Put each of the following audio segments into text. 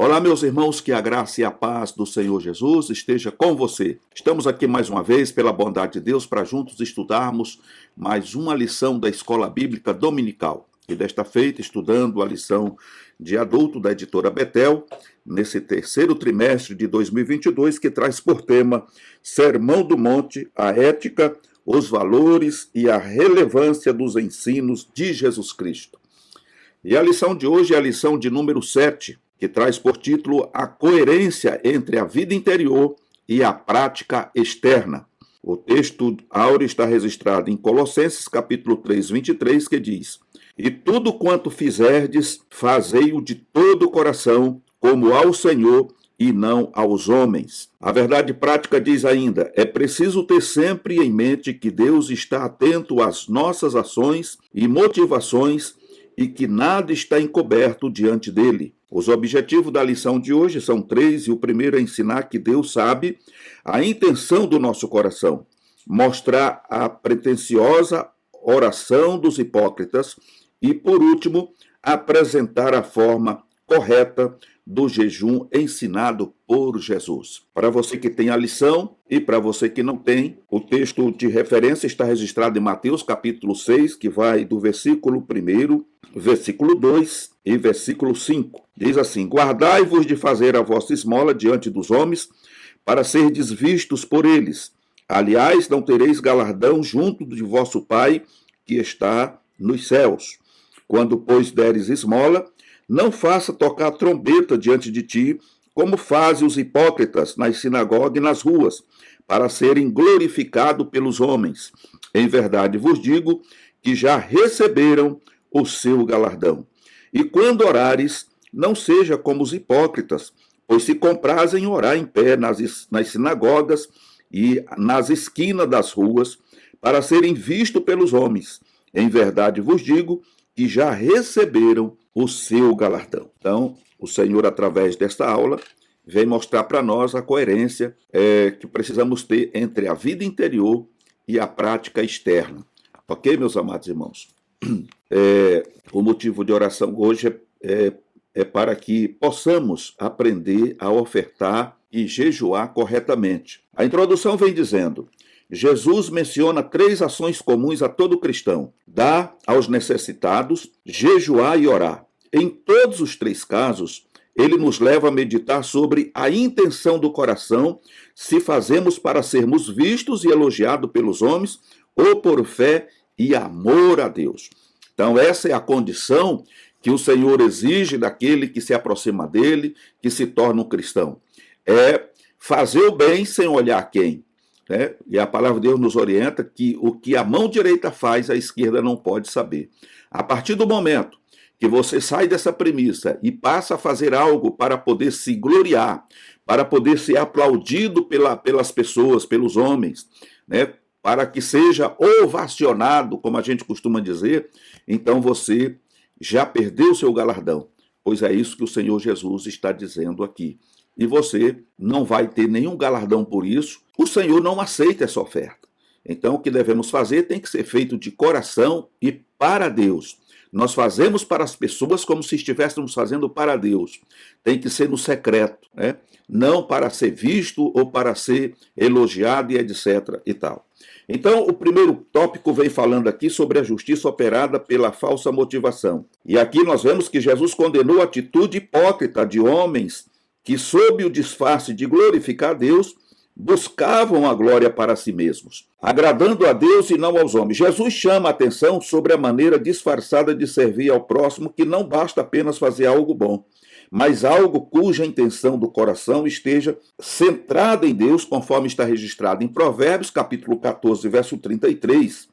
Olá, meus irmãos, que a graça e a paz do Senhor Jesus esteja com você. Estamos aqui mais uma vez, pela bondade de Deus, para juntos estudarmos mais uma lição da Escola Bíblica Dominical. E desta feita, estudando a lição de adulto da editora Betel, nesse terceiro trimestre de 2022, que traz por tema Sermão do Monte, a ética, os valores e a relevância dos ensinos de Jesus Cristo. E a lição de hoje é a lição de número 7, que traz por título a coerência entre a vida interior e a prática externa. O texto áureo está registrado em Colossenses capítulo 3, 23, que diz: E tudo quanto fizerdes, fazei-o de todo o coração, como ao Senhor e não aos homens. A verdade prática diz ainda: é preciso ter sempre em mente que Deus está atento às nossas ações e motivações e que nada está encoberto diante dele. Os objetivos da lição de hoje são 3, e o primeiro é ensinar que Deus sabe a intenção do nosso coração, mostrar a pretensiosa oração dos hipócritas e, por último, apresentar a forma correta do jejum ensinado por Jesus. Para você que tem a lição e para você que não tem, o texto de referência está registrado em Mateus capítulo 6, que vai do versículo 1, versículo 2 e versículo 5. Diz assim: Guardai-vos de fazer a vossa esmola diante dos homens, para serdes vistos por eles. Aliás, não tereis galardão junto de vosso Pai, que está nos céus. Quando, pois, deres esmola, não faça tocar trombeta diante de ti, como fazem os hipócritas nas sinagogas e nas ruas, para serem glorificados pelos homens. Em verdade vos digo que já receberam o seu galardão. E quando orares, não seja como os hipócritas, pois se comprazem orar em pé nas sinagogas e nas esquinas das ruas, para serem vistos pelos homens. Em verdade vos digo que já receberam o seu galardão. Então, o Senhor, através desta aula, vem mostrar para nós a coerência que precisamos ter entre a vida interior e a prática externa. Ok, meus amados irmãos? O motivo de oração hoje é para que possamos aprender a ofertar e jejuar corretamente. A introdução vem dizendo: Jesus menciona 3 ações comuns a todo cristão: dar aos necessitados, jejuar e orar. Em todos os 3 casos, ele nos leva a meditar sobre a intenção do coração, se fazemos para sermos vistos e elogiados pelos homens ou por fé e amor a Deus. Então, essa é a condição que o Senhor exige daquele que se aproxima dele, que se torna um cristão. É fazer o bem sem olhar quem. E a palavra de Deus nos orienta que o que a mão direita faz, a esquerda não pode saber. A partir do momento que você sai dessa premissa e passa a fazer algo para poder se gloriar, para poder ser aplaudido pelas pessoas, pelos homens, para que seja ovacionado, como a gente costuma dizer, então você já perdeu o seu galardão, pois é isso que o Senhor Jesus está dizendo aqui. E você não vai ter nenhum galardão por isso, o Senhor não aceita essa oferta. Então, o que devemos fazer tem que ser feito de coração e para Deus. Nós fazemos para as pessoas como se estivéssemos fazendo para Deus. Tem que ser no secreto, não para ser visto ou para ser elogiado e etc. e tal. Então, o primeiro tópico vem falando aqui sobre a justiça operada pela falsa motivação. E aqui nós vemos que Jesus condenou a atitude hipócrita de homens que, sob o disfarce de glorificar a Deus, buscavam a glória para si mesmos, agradando a Deus e não aos homens. Jesus chama a atenção sobre a maneira disfarçada de servir ao próximo, que não basta apenas fazer algo bom, mas algo cuja intenção do coração esteja centrada em Deus, conforme está registrado em Provérbios, capítulo 14, verso 33.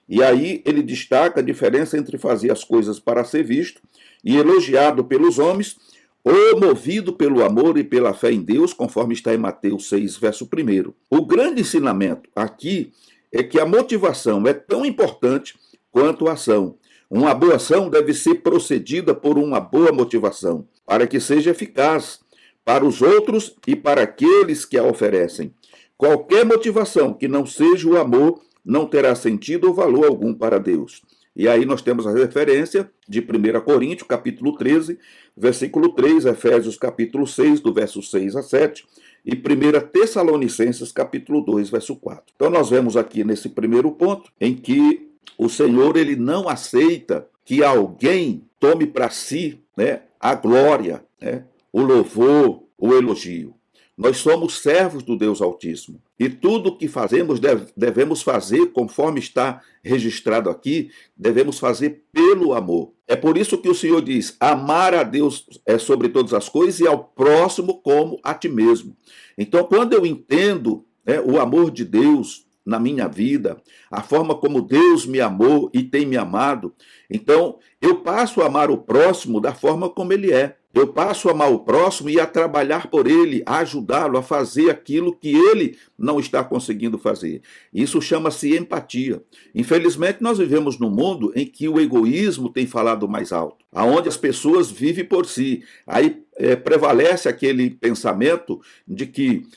E aí ele destaca a diferença entre fazer as coisas para ser visto e elogiado pelos homens, ou movido pelo amor e pela fé em Deus, conforme está em Mateus 6, verso 1. O grande ensinamento aqui é que a motivação é tão importante quanto a ação. Uma boa ação deve ser procedida por uma boa motivação, para que seja eficaz para os outros e para aqueles que a oferecem. Qualquer motivação que não seja o amor não terá sentido ou valor algum para Deus. E aí nós temos a referência de 1 Coríntios, capítulo 13, versículo 3, Efésios, capítulo 6, do verso 6 a 7, e 1 Tessalonicenses, capítulo 2, verso 4. Então nós vemos aqui nesse primeiro ponto, em que o Senhor ele não aceita que alguém tome para si, né, a glória, né, o louvor, o elogio. Nós somos servos do Deus Altíssimo. E tudo o que fazemos, devemos fazer, conforme está registrado aqui, devemos fazer pelo amor. É por isso que o Senhor diz, amar a Deus é sobre todas as coisas e ao próximo como a ti mesmo. Então, quando eu entendo, né, o amor de Deus na minha vida, a forma como Deus me amou e tem me amado, então eu passo a amar o próximo da forma como ele é. Eu passo a amar o próximo e a trabalhar por ele, a ajudá-lo a fazer aquilo que ele não está conseguindo fazer. Isso chama-se empatia. Infelizmente, nós vivemos num mundo em que o egoísmo tem falado mais alto, aonde as pessoas vivem por si. Aí prevalece aquele pensamento de que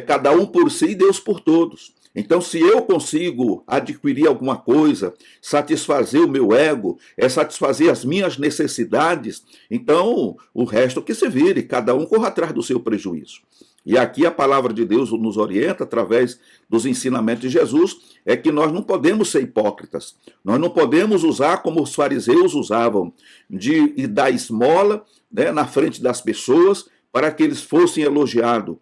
cada um por si e Deus por todos. Então, se eu consigo adquirir alguma coisa, satisfazer o meu ego, satisfazer as minhas necessidades, então o resto que se vire, cada um corra atrás do seu prejuízo. E aqui a palavra de Deus nos orienta, através dos ensinamentos de Jesus, é que nós não podemos ser hipócritas. Nós não podemos usar como os fariseus usavam, de dar esmola, né, na frente das pessoas, para que eles fossem elogiados.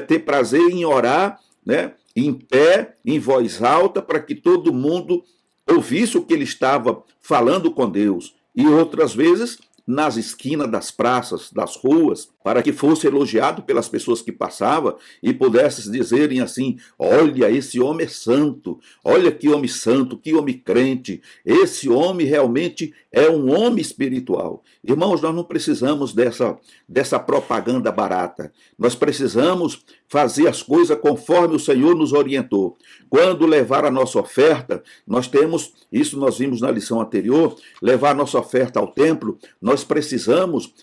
Ter prazer em orar, né, em pé, em voz alta, para que todo mundo ouvisse o que ele estava falando com Deus. E outras vezes, nas esquinas das praças, das ruas, para que fosse elogiado pelas pessoas que passavam e pudessem dizerem assim, olha, esse homem é santo, olha que homem santo, que homem crente, esse homem realmente é um homem espiritual. Irmãos, nós não precisamos dessa propaganda barata, nós precisamos fazer as coisas conforme o Senhor nos orientou. Quando levar a nossa oferta, nós temos, isso nós vimos na lição anterior, levar a nossa oferta ao templo, nós precisamos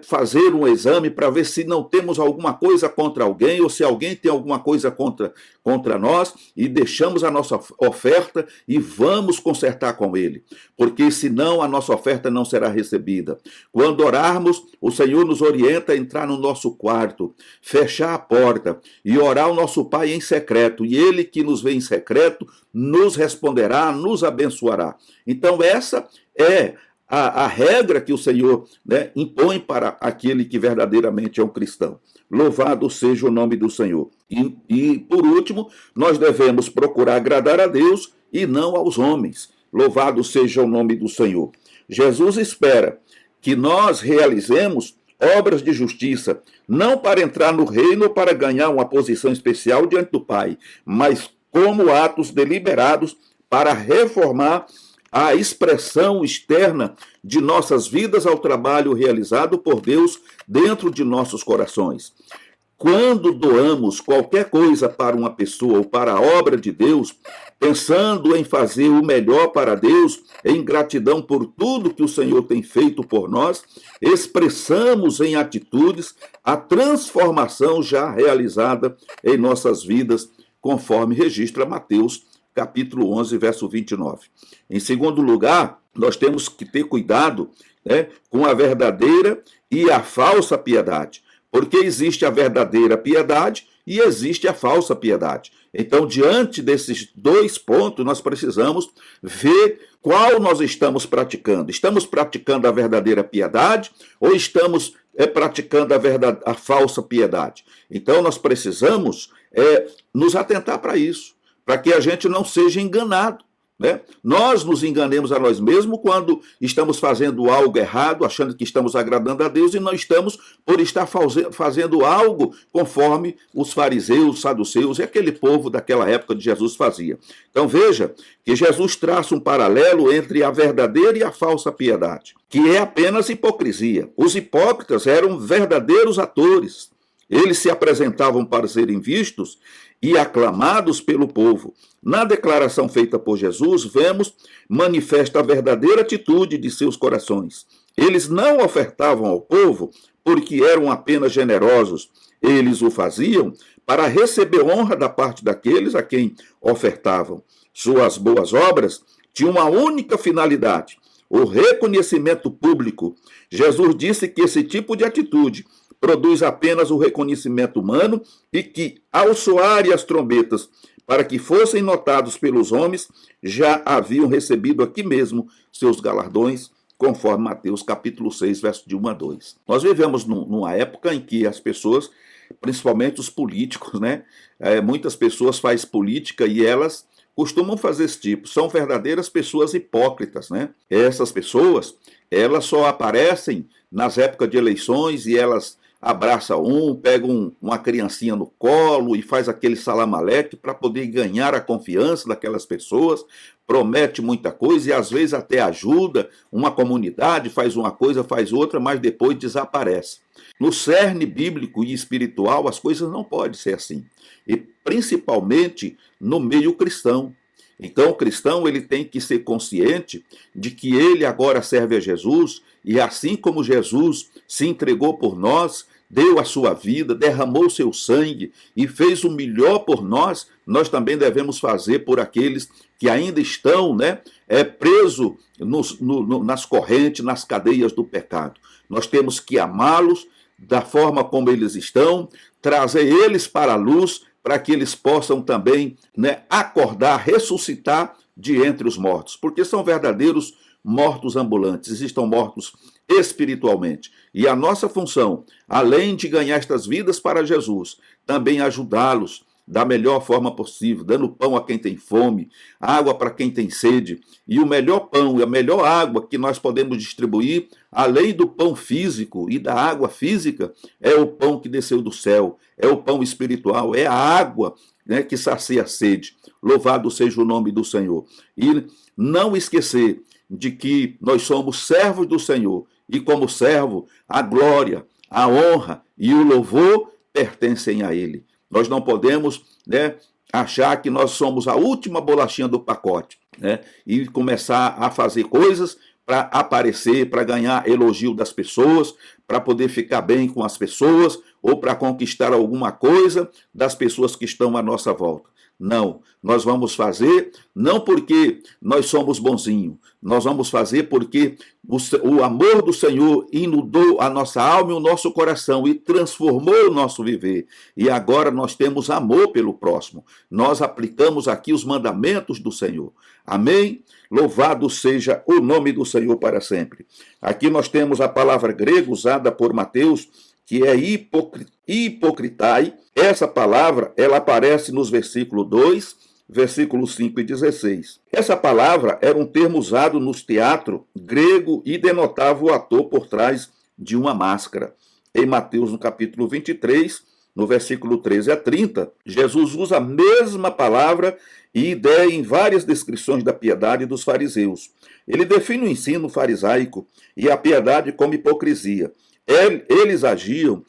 fazer um exame para ver se não temos alguma coisa contra alguém ou se alguém tem alguma coisa contra nós e deixamos a nossa oferta e vamos consertar com ele, porque senão a nossa oferta não será recebida. Quando orarmos, o Senhor nos orienta a entrar no nosso quarto, fechar a porta e orar ao nosso Pai em secreto, e ele que nos vê em secreto nos responderá, nos abençoará. Então essa é a regra que o Senhor, né, impõe para aquele que verdadeiramente é um cristão. Louvado seja o nome do Senhor. E por último, nós devemos procurar agradar a Deus e não aos homens. Louvado seja o nome do Senhor. Jesus espera que nós realizemos obras de justiça, não para entrar no reino ou para ganhar uma posição especial diante do Pai, mas como atos deliberados para reformar a expressão externa de nossas vidas ao trabalho realizado por Deus dentro de nossos corações. Quando doamos qualquer coisa para uma pessoa ou para a obra de Deus, pensando em fazer o melhor para Deus, em gratidão por tudo que o Senhor tem feito por nós, expressamos em atitudes a transformação já realizada em nossas vidas, conforme registra Mateus capítulo 11, verso 29. Em segundo lugar, nós temos que ter cuidado, né, com a verdadeira e a falsa piedade, porque existe a verdadeira piedade e existe a falsa piedade. Então, diante desses dois pontos, nós precisamos ver qual nós estamos praticando. Estamos praticando a verdadeira piedade ou estamos praticando a falsa piedade? Então, nós precisamos nos atentar para isso, para que a gente não seja enganado, né? Nós nos enganemos a nós mesmos quando estamos fazendo algo errado, achando que estamos agradando a Deus, e não estamos por estar fazendo algo conforme os fariseus, os saduceus e aquele povo daquela época de Jesus fazia. Então veja que Jesus traça um paralelo entre a verdadeira e a falsa piedade, que é apenas hipocrisia. Os hipócritas eram verdadeiros atores. Eles se apresentavam para serem vistos e aclamados pelo povo. Na declaração feita por Jesus, vemos manifesta a verdadeira atitude de seus corações. Eles não ofertavam ao povo porque eram apenas generosos. Eles o faziam para receber honra da parte daqueles a quem ofertavam. Suas boas obras tinha uma única finalidade: o reconhecimento público. Jesus disse que esse tipo de atitude produz apenas o reconhecimento humano e que, ao soarem as trombetas para que fossem notados pelos homens, já haviam recebido aqui mesmo seus galardões, conforme Mateus capítulo 6, verso de 1 a 2. Nós vivemos numa época em que as pessoas, principalmente os políticos, né? Muitas pessoas fazem política e elas costumam fazer esse tipo. São verdadeiras pessoas hipócritas, né? Essas pessoas, elas só aparecem nas épocas de eleições e elas abraçam pegam uma criancinha no colo e faz aquele salamaleque para poder ganhar a confiança daquelas pessoas, promete muita coisa e às vezes até ajuda uma comunidade, faz uma coisa, faz outra, mas depois desaparece. No cerne bíblico e espiritual, as coisas não podem ser assim. E principalmente no meio cristão. Então o cristão ele tem que ser consciente de que ele agora serve a Jesus e assim como Jesus se entregou por nós, deu a sua vida, derramou seu sangue e fez o melhor por nós, nós também devemos fazer por aqueles que ainda estão presos nas correntes, nas cadeias do pecado. Nós temos que amá-los da forma como eles estão, trazer eles para a luz, para que eles possam também acordar, ressuscitar de entre os mortos, porque são verdadeiros mortos ambulantes, estão mortos espiritualmente. E a nossa função, além de ganhar estas vidas para Jesus, também ajudá-los da melhor forma possível, dando pão a quem tem fome, água para quem tem sede. E o melhor pão e a melhor água que nós podemos distribuir, além do pão físico e da água física, é o pão que desceu do céu, é o pão espiritual, é a água que sacia a sede. Louvado seja o nome do Senhor. E não esquecer de que nós somos servos do Senhor e como servo, a glória, a honra e o louvor pertencem a Ele. Nós não podemos achar que nós somos a última bolachinha do pacote e começar a fazer coisas para aparecer, para ganhar elogio das pessoas, para poder ficar bem com as pessoas ou para conquistar alguma coisa das pessoas que estão à nossa volta. Não, nós vamos fazer não porque nós somos bonzinhos, nós vamos fazer porque o amor do Senhor inundou a nossa alma e o nosso coração e transformou o nosso viver. E agora nós temos amor pelo próximo. Nós aplicamos aqui os mandamentos do Senhor. Amém? Louvado seja o nome do Senhor para sempre. Aqui nós temos a palavra grega usada por Mateus, que é hipocritai. Essa palavra, ela aparece nos versículos 2, versículos 5 e 16. Essa palavra era um termo usado nos teatros grego e denotava o ator por trás de uma máscara. Em Mateus, no capítulo 23, no versículo 13 a 30, Jesus usa a mesma palavra e ideia em várias descrições da piedade dos fariseus. Ele define o ensino farisaico e a piedade como hipocrisia. Eles agiam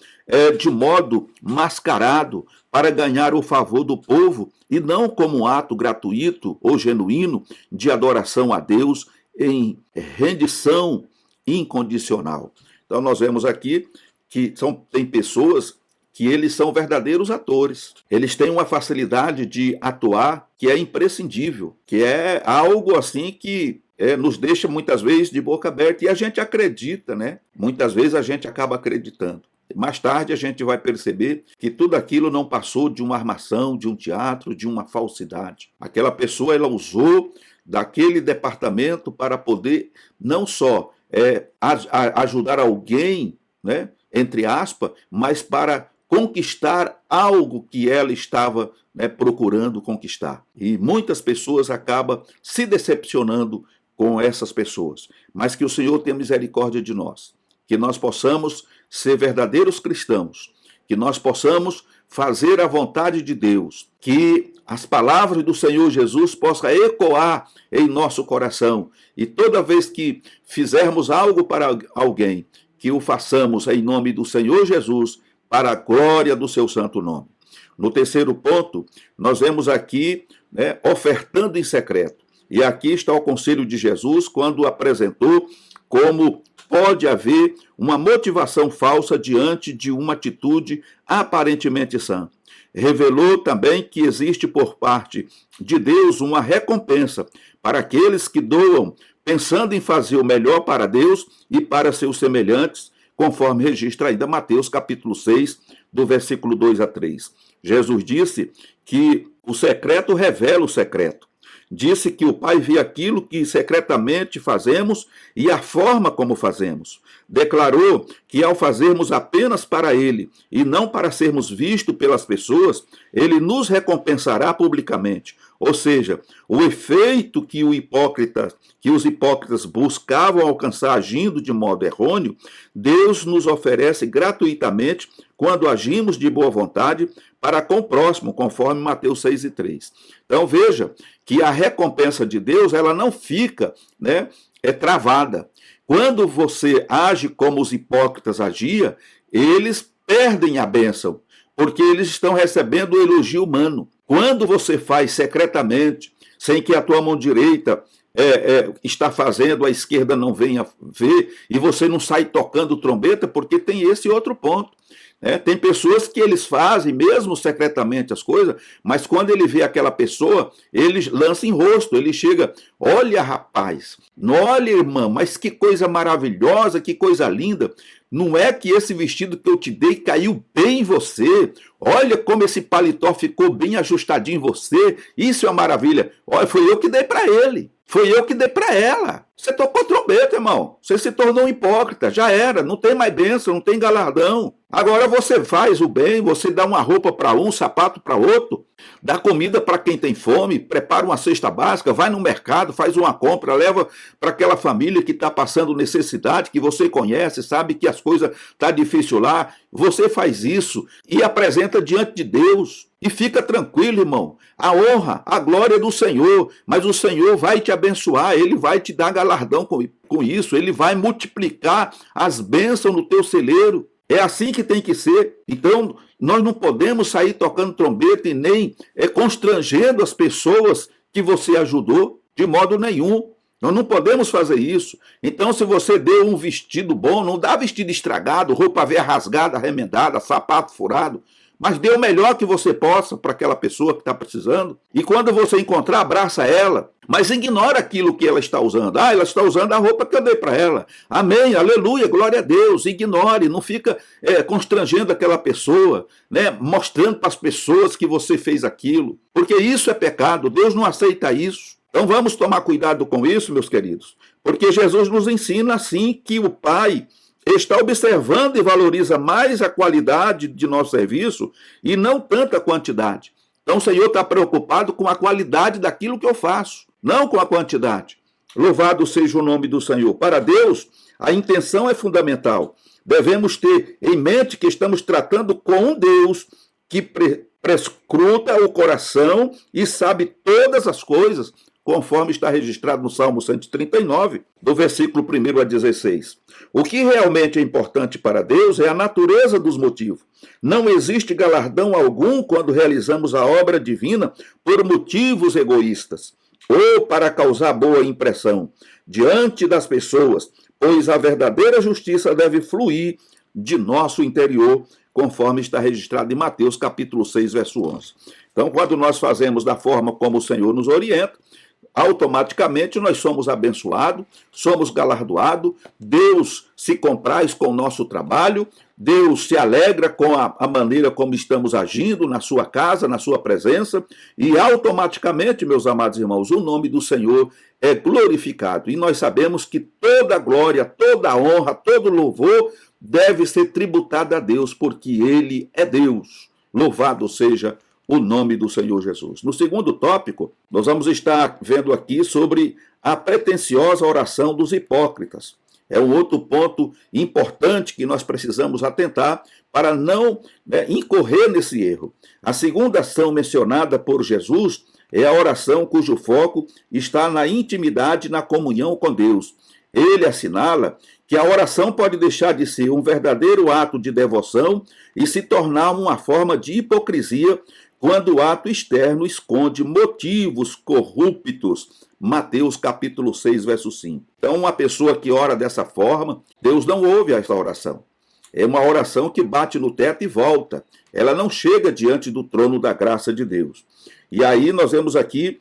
de modo mascarado para ganhar o favor do povo e não como um ato gratuito ou genuíno de adoração a Deus em rendição incondicional. Então nós vemos aqui que tem pessoas que eles são verdadeiros atores. Eles têm uma facilidade de atuar que é imprescindível, que é algo assim que nos deixa muitas vezes de boca aberta e a gente acredita, Muitas vezes a gente acaba acreditando. Mais tarde a gente vai perceber que tudo aquilo não passou de uma armação, de um teatro, de uma falsidade. Aquela pessoa, ela usou daquele departamento para poder não só ajudar alguém, entre aspas, mas para conquistar algo que ela estava procurando conquistar. E muitas pessoas acabam se decepcionando com essas pessoas. Mas que o Senhor tenha misericórdia de nós. Que nós possamos ser verdadeiros cristãos. Que nós possamos fazer a vontade de Deus. Que as palavras do Senhor Jesus possam ecoar em nosso coração. E toda vez que fizermos algo para alguém, que o façamos em nome do Senhor Jesus, para a glória do seu santo nome. No terceiro ponto, nós vemos aqui ofertando em secreto. E aqui está o conselho de Jesus quando apresentou como pode haver uma motivação falsa diante de uma atitude aparentemente sã. Revelou também que existe por parte de Deus uma recompensa para aqueles que doam, pensando em fazer o melhor para Deus e para seus semelhantes, conforme registra ainda Mateus capítulo 6, do versículo 2 a 3. Jesus disse que o secreto revela o secreto. Disse que o Pai vê aquilo que secretamente fazemos e a forma como fazemos. Declarou que ao fazermos apenas para Ele e não para sermos vistos pelas pessoas, Ele nos recompensará publicamente. Ou seja, o efeito que os hipócritas buscavam alcançar agindo de modo errôneo, Deus nos oferece gratuitamente quando agimos de boa vontade para com o próximo, conforme Mateus 6 e 3. Então veja que a recompensa de Deus, ela não fica, travada. Quando você age como os hipócritas agiam, eles perdem a bênção, porque eles estão recebendo o elogio humano. Quando você faz secretamente, sem que a tua mão direita está fazendo, a esquerda não venha ver, e você não sai tocando trombeta, porque tem esse outro ponto. Tem pessoas que eles fazem, mesmo secretamente, as coisas, mas quando ele vê aquela pessoa, ele lança em rosto, ele chega, olha rapaz, olha irmã, mas que coisa maravilhosa, que coisa linda, não é que esse vestido que eu te dei caiu bem em você, olha como esse paletó ficou bem ajustadinho em você, isso é uma maravilha, olha, foi eu que dei para ele. Foi eu que dei para ela. Você tocou trombeta, irmão. Você se tornou um hipócrita. Já era. Não tem mais bênção, não tem galardão. Agora você faz o bem, você dá uma roupa para um sapato para outro, dá comida para quem tem fome, prepara uma cesta básica, vai no mercado, faz uma compra, leva para aquela família que está passando necessidade, que você conhece, sabe que as coisas estão difíceis lá. Você faz isso e apresenta diante de Deus. E fica tranquilo, irmão. A honra, a glória é do Senhor, mas o Senhor vai te abençoar, Ele vai te dar galardão com isso, Ele vai multiplicar as bênçãos no teu celeiro. É assim que tem que ser. Então, nós não podemos sair tocando trombeta e nem constrangendo as pessoas que você ajudou, de modo nenhum. Nós não podemos fazer isso. Então, se você deu um vestido bom, não dá vestido estragado, roupa velha rasgada, remendada, sapato furado, mas dê o melhor que você possa para aquela pessoa que está precisando. E quando você encontrar, abraça ela. Mas ignora aquilo que ela está usando. Ela está usando a roupa que eu dei para ela. Amém, aleluia, glória a Deus. Ignore, não fica constrangendo aquela pessoa, mostrando para as pessoas que você fez aquilo. Porque isso é pecado, Deus não aceita isso. Então vamos tomar cuidado com isso, meus queridos. Porque Jesus nos ensina assim que o Pai está observando e valoriza mais a qualidade de nosso serviço e não tanta quantidade. Então o Senhor está preocupado com a qualidade daquilo que eu faço, não com a quantidade. Louvado seja o nome do Senhor. Para Deus, a intenção é fundamental. Devemos ter em mente que estamos tratando com um Deus que prescruta o coração e sabe todas as coisas, conforme está registrado no Salmo 139, do versículo 1 a 16. O que realmente é importante para Deus é a natureza dos motivos. Não existe galardão algum quando realizamos a obra divina por motivos egoístas ou para causar boa impressão diante das pessoas, pois a verdadeira justiça deve fluir de nosso interior, conforme está registrado em Mateus capítulo 6, verso 11. Então, quando nós fazemos da forma como o Senhor nos orienta, automaticamente nós somos abençoados, somos galardoados, Deus se compraz com o nosso trabalho, Deus se alegra com a maneira como estamos agindo na sua casa, na sua presença, e automaticamente, meus amados irmãos, o nome do Senhor é glorificado. E nós sabemos que toda glória, toda honra, todo louvor deve ser tributado a Deus, porque Ele é Deus. Louvado seja o nome do Senhor Jesus. No segundo tópico, nós vamos estar vendo aqui sobre a pretensiosa oração dos hipócritas. É um outro ponto importante que nós precisamos atentar para não incorrer nesse erro. A segunda ação mencionada por Jesus é a oração cujo foco está na intimidade e na comunhão com Deus. Ele assinala que a oração pode deixar de ser um verdadeiro ato de devoção e se tornar uma forma de hipocrisia quando o ato externo esconde motivos corruptos. Mateus capítulo 6, verso 5. Então, uma pessoa que ora dessa forma, Deus não ouve essa oração. É uma oração que bate no teto e volta. Ela não chega diante do trono da graça de Deus. E aí nós vemos aqui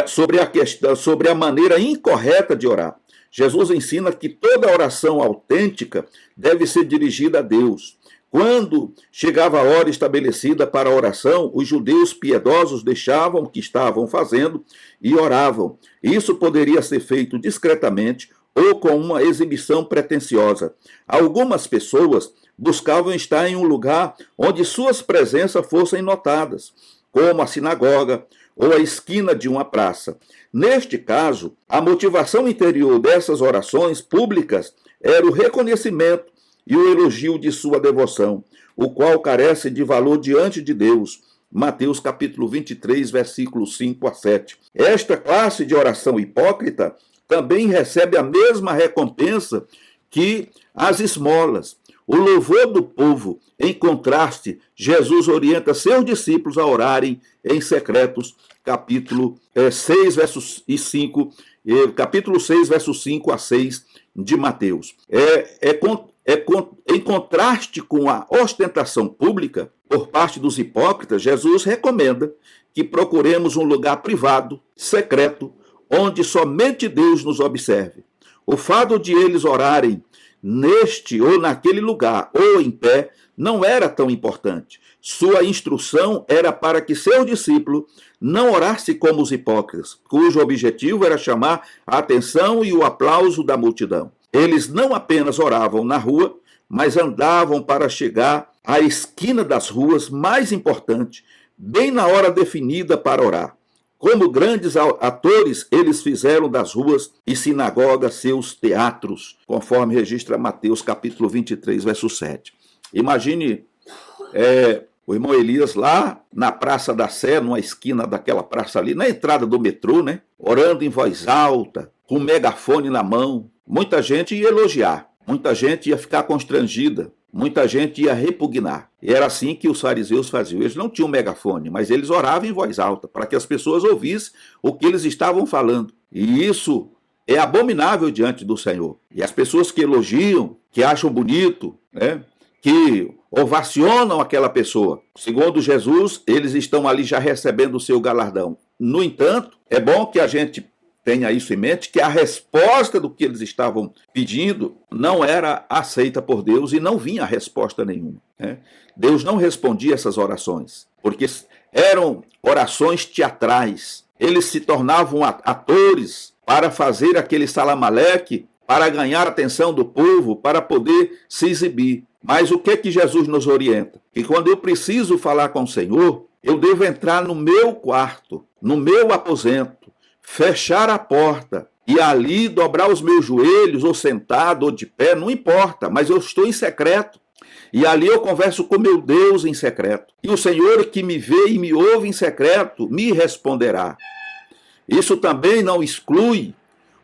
sobre a questão, sobre a maneira incorreta de orar. Jesus ensina que toda oração autêntica deve ser dirigida a Deus. Quando chegava a hora estabelecida para a oração, os judeus piedosos deixavam o que estavam fazendo e oravam. Isso poderia ser feito discretamente ou com uma exibição pretensiosa. Algumas pessoas buscavam estar em um lugar onde suas presenças fossem notadas, como a sinagoga ou a esquina de uma praça. Neste caso, a motivação interior dessas orações públicas era o reconhecimento e o elogio de sua devoção, o qual carece de valor diante de Deus. Mateus capítulo 23, versículos 5 a 7. Esta classe de oração hipócrita também recebe a mesma recompensa que as esmolas. O louvor do povo, em contraste, Jesus orienta seus discípulos a orarem em secretos, capítulo 6, versos 5, capítulo 6, versos 5 a 6 de Mateus. Em contraste com a ostentação pública por parte dos hipócritas, Jesus recomenda que procuremos um lugar privado, secreto, onde somente Deus nos observe. O fato de eles orarem neste ou naquele lugar, ou em pé, não era tão importante. Sua instrução era para que seu discípulo não orasse como os hipócritas, cujo objetivo era chamar a atenção e o aplauso da multidão. Eles não apenas oravam na rua, mas andavam para chegar à esquina das ruas mais importante, bem na hora definida para orar. Como grandes atores, eles fizeram das ruas e sinagogas seus teatros, conforme registra Mateus capítulo 23, verso 7. Imagine o irmão Elias lá na Praça da Sé, numa esquina daquela praça ali, na entrada do metrô, né? Orando em voz alta, com um megafone na mão. Muita gente ia elogiar, muita gente ia ficar constrangida, muita gente ia repugnar. E era assim que os fariseus faziam. Eles não tinham megafone, mas eles oravam em voz alta, para que as pessoas ouvissem o que eles estavam falando. E isso é abominável diante do Senhor. E as pessoas que elogiam, que acham bonito, né, que ovacionam aquela pessoa, segundo Jesus, eles estão ali já recebendo o seu galardão. No entanto, é bom que a gente tenha isso em mente, que a resposta do que eles estavam pedindo não era aceita por Deus e não vinha resposta nenhuma, né? Deus não respondia essas orações, porque eram orações teatrais. Eles se tornavam atores para fazer aquele salamaleque, para ganhar a atenção do povo, para poder se exibir. Mas o que Jesus nos orienta? Que quando eu preciso falar com o Senhor, eu devo entrar no meu quarto, no meu aposento, fechar a porta e ali dobrar os meus joelhos, ou sentado, ou de pé, não importa, mas eu estou em secreto. E ali eu converso com meu Deus em secreto. E o Senhor que me vê e me ouve em secreto, me responderá. Isso também não exclui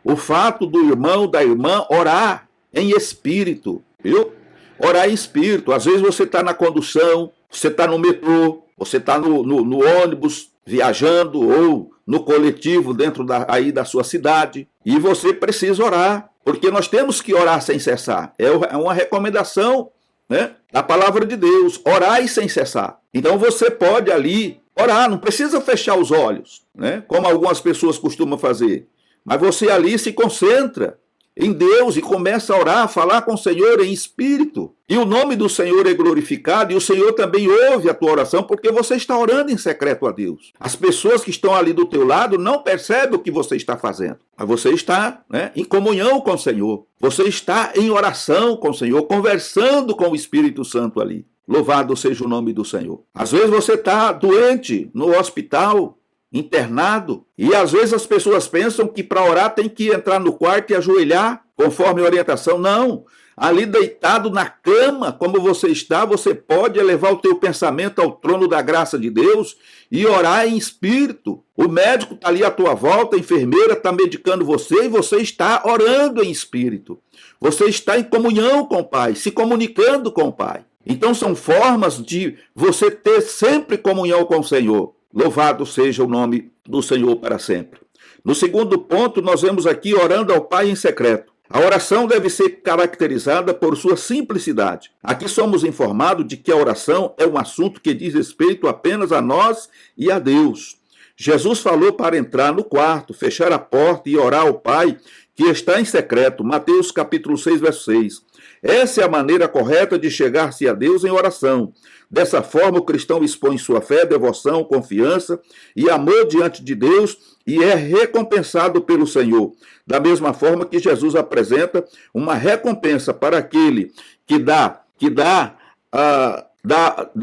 o fato do irmão, da irmã, orar em espírito, viu? Orar em espírito. Às vezes você está na condução, você está no metrô, você está no ônibus, viajando, ou no coletivo dentro aí da sua cidade, e você precisa orar, porque nós temos que orar sem cessar. É uma recomendação, né, da palavra de Deus, orar sem cessar. Então você pode ali orar, não precisa fechar os olhos, né, como algumas pessoas costumam fazer, mas você ali se concentra em Deus e começa a orar, a falar com o Senhor em espírito. E o nome do Senhor é glorificado, e o Senhor também ouve a tua oração, porque você está orando em secreto a Deus. As pessoas que estão ali do teu lado não percebem o que você está fazendo, mas você está, né, em comunhão com o Senhor. Você está em oração com o Senhor, conversando com o Espírito Santo ali. Louvado seja o nome do Senhor. Às vezes você está doente no hospital, internado, e às vezes as pessoas pensam que para orar tem que entrar no quarto e ajoelhar, conforme a orientação. Não, ali deitado na cama, como você está, você pode elevar o teu pensamento ao trono da graça de Deus e orar em espírito. O médico está ali à tua volta, a enfermeira está medicando você e você está orando em espírito. Você está em comunhão com o Pai, se comunicando com o Pai. Então são formas de você ter sempre comunhão com o Senhor. Louvado seja o nome do Senhor para sempre. No segundo ponto, nós vemos aqui orando ao Pai em secreto. A oração deve ser caracterizada por sua simplicidade. Aqui somos informados de que a oração é um assunto que diz respeito apenas a nós e a Deus. Jesus falou para entrar no quarto, fechar a porta e orar ao Pai que está em secreto. Mateus capítulo 6, verso 6. Essa é a maneira correta de chegar-se a Deus em oração. Dessa forma, o cristão expõe sua fé, devoção, confiança e amor diante de Deus e é recompensado pelo Senhor. Da mesma forma que Jesus apresenta uma recompensa para aquele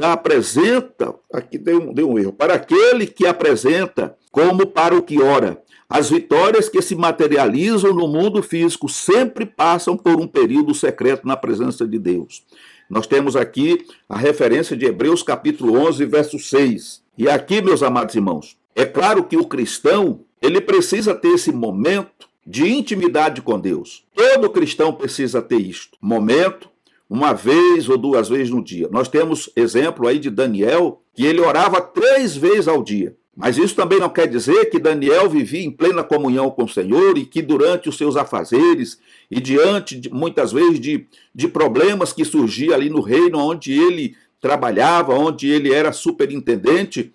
apresenta, aqui deu um erro, para aquele que apresenta como para o que ora. As vitórias que se materializam no mundo físico sempre passam por um período secreto na presença de Deus. Nós temos aqui a referência de Hebreus capítulo 11, verso 6. E aqui, meus amados irmãos, é claro que o cristão, ele precisa ter esse momento de intimidade com Deus. Todo cristão precisa ter isto. Momento, uma vez ou duas vezes no dia. Nós temos exemplo aí de Daniel, que ele orava 3 vezes ao dia. Mas isso também não quer dizer que Daniel vivia em plena comunhão com o Senhor e que durante os seus afazeres e diante, muitas vezes, de problemas que surgiam ali no reino onde ele trabalhava, onde ele era superintendente,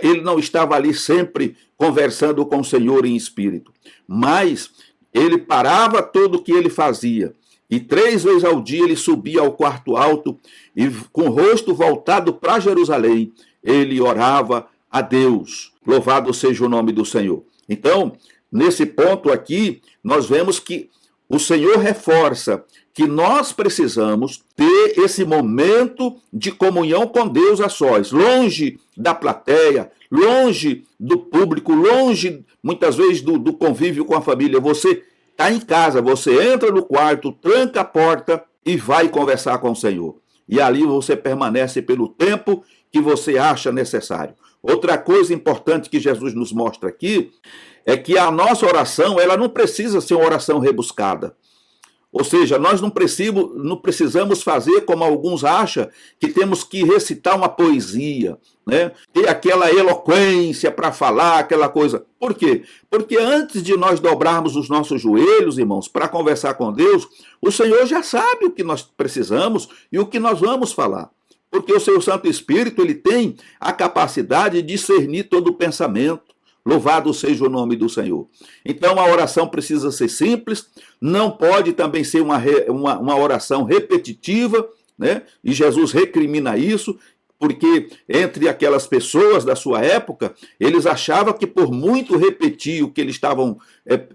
ele não estava ali sempre conversando com o Senhor em espírito. Mas ele parava tudo o que ele fazia. E 3 vezes ao dia ele subia ao quarto alto e com o rosto voltado para Jerusalém, ele orava a Deus. Louvado seja o nome do Senhor. Então, nesse ponto aqui, nós vemos que o Senhor reforça que nós precisamos ter esse momento de comunhão com Deus a sós, longe da plateia, longe do público, longe, muitas vezes, do convívio com a família. Você está em casa, você entra no quarto, tranca a porta e vai conversar com o Senhor. E ali você permanece pelo tempo que você acha necessário. Outra coisa importante que Jesus nos mostra aqui é que a nossa oração, ela não precisa ser uma oração rebuscada. Ou seja, nós não precisamos fazer como alguns acham, que temos que recitar uma poesia, né? Ter aquela eloquência para falar, aquela coisa. Por quê? Porque antes de nós dobrarmos os nossos joelhos, irmãos, para conversar com Deus, o Senhor já sabe o que nós precisamos e o que nós vamos falar. Porque o seu Santo Espírito, ele tem a capacidade de discernir todo o pensamento. Louvado seja o nome do Senhor. Então a oração precisa ser simples, não pode também ser uma oração repetitiva, né? E Jesus recrimina isso, porque entre aquelas pessoas da sua época, eles achavam que por muito repetir o que eles estavam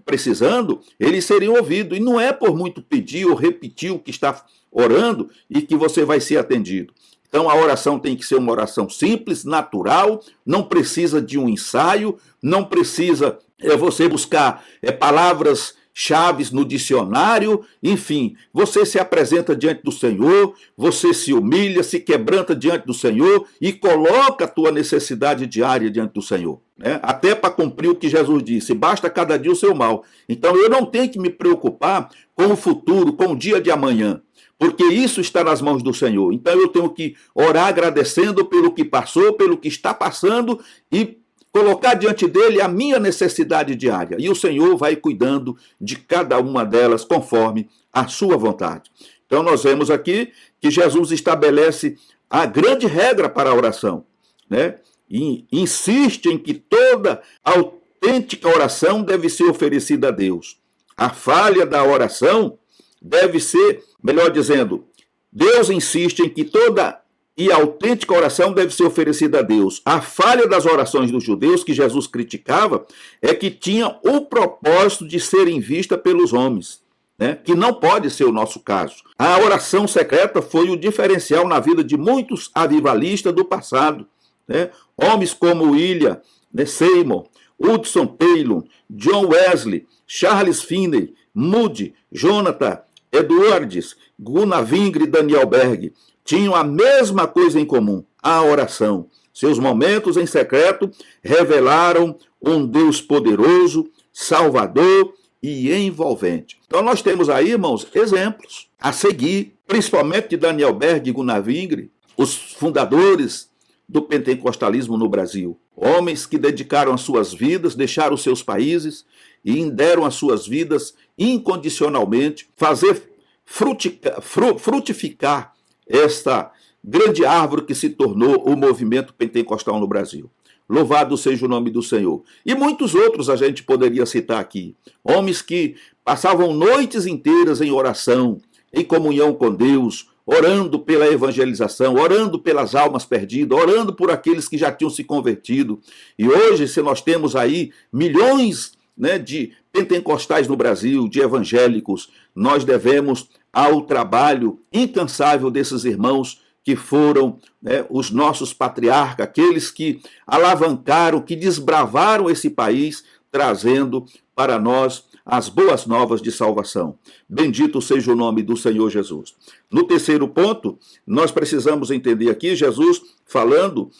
precisando, eles seriam ouvidos. E não é por muito pedir ou repetir o que está orando e que você vai ser atendido. Então a oração tem que ser uma oração simples, natural, não precisa de um ensaio, não precisa você buscar palavras-chave no dicionário, enfim, você se apresenta diante do Senhor, você se humilha, se quebranta diante do Senhor e coloca a tua necessidade diária diante do Senhor, né? Até para cumprir o que Jesus disse, basta cada dia o seu mal. Então eu não tenho que me preocupar com o futuro, com o dia de amanhã, porque isso está nas mãos do Senhor. Então eu tenho que orar agradecendo pelo que passou, pelo que está passando e colocar diante dele a minha necessidade diária. E o Senhor vai cuidando de cada uma delas conforme a sua vontade. Então nós vemos aqui que Jesus estabelece a grande regra para a oração, né? E insiste em que toda autêntica oração deve ser oferecida a Deus. A falha da oração deve ser, melhor dizendo, Deus insiste em que toda e autêntica oração deve ser oferecida a Deus. A falha das orações dos judeus, que Jesus criticava, é que tinha o propósito de serem vistas pelos homens, né? Que não pode ser o nosso caso. A oração secreta foi o diferencial na vida de muitos avivalistas do passado, né? Homens como William Seymour, Hudson Taylor, John Wesley, Charles Finney, Moody, Jonathan Edwards, Gunnar Wingre e Daniel Berg tinham a mesma coisa em comum, a oração. Seus momentos em secreto revelaram um Deus poderoso, salvador e envolvente. Então nós temos aí, irmãos, exemplos a seguir, principalmente de Daniel Berg e Gunnar Wingre, os fundadores do pentecostalismo no Brasil. Homens que dedicaram as suas vidas, deixaram seus países e deram as suas vidas incondicionalmente, fazer frutificar esta grande árvore que se tornou o movimento pentecostal no Brasil. Louvado seja o nome do Senhor. E muitos outros a gente poderia citar aqui. Homens que passavam noites inteiras em oração, em comunhão com Deus, orando pela evangelização, orando pelas almas perdidas, orando por aqueles que já tinham se convertido. E hoje, se nós temos aí milhões, né, de pentecostais no Brasil, de evangélicos, nós devemos ao trabalho incansável desses irmãos que foram, né, os nossos patriarcas, aqueles que alavancaram, que desbravaram esse país, trazendo para nós as boas novas de salvação. Bendito seja o nome do Senhor Jesus. No terceiro ponto, nós precisamos entender aqui, Jesus falando